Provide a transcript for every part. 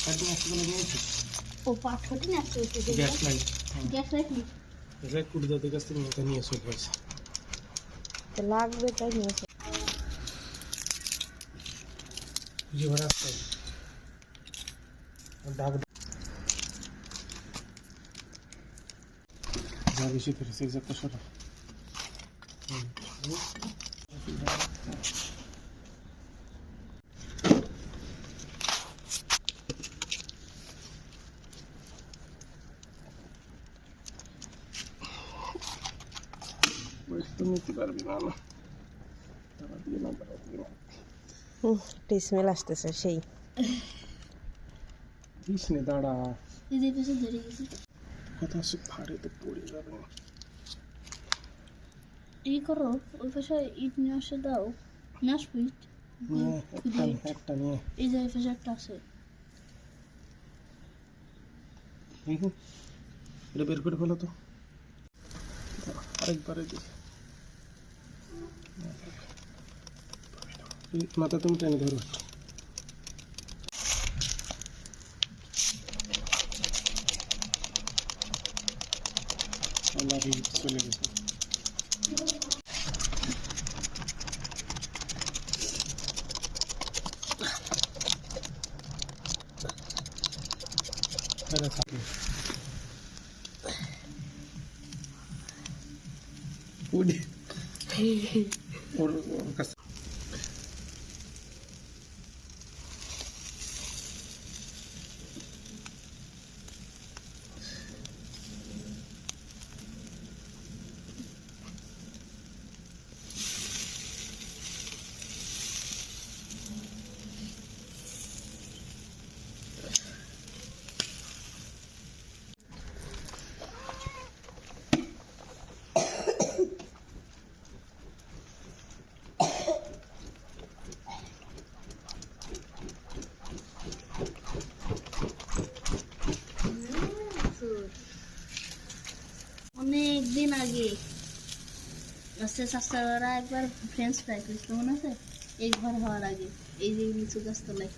cutting আসতে গেলে নিয়েছি ও পাঁচ কাটিং আসতে গ্যাস লাইট কি এটা কুড়ি দাদের কাছ থেকে এটা নিয়ে চলে গেছে লাগবে তাই নিয়েছে জীবন আসছে ডাক যা বেশি ফেরেছে একটা সরা নিতে পারবি না তারা দিয়ে না তারা দিয়ে না স্মেল আসতেছে সেই দিস নে দাঁড়া এই যে পেছন ধরে গেছে কথা সে ফাড়ে তো পড়ে যাবে এই করো ওই পাশে ইট নিয়ে আসে দাও নাশ ইট একটা নিয়ে এই যে পাশে একটা আছে এটা বের করে ফেলো তো আরেকবারে দিই মাথা তুমি টেনে ধরো চলে গেছে থাকে ওর কাছে অনেক দিন আগে চাচারা একবার ফ্রেঞ্চ ফ্রাই করেছিল মনে আছে এই ঘর হওয়ার আগে এই যে লিচু গাছ তলায়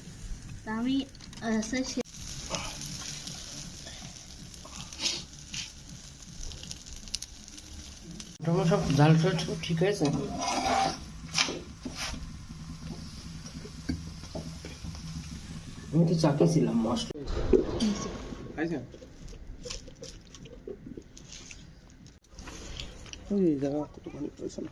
তা আমি সব ঝাল টাল সব ঠিক আছে আমি তো চাকিয়েছিলাম মশলা আচ্ছা ওই জায়গা কতখানি পয়সা না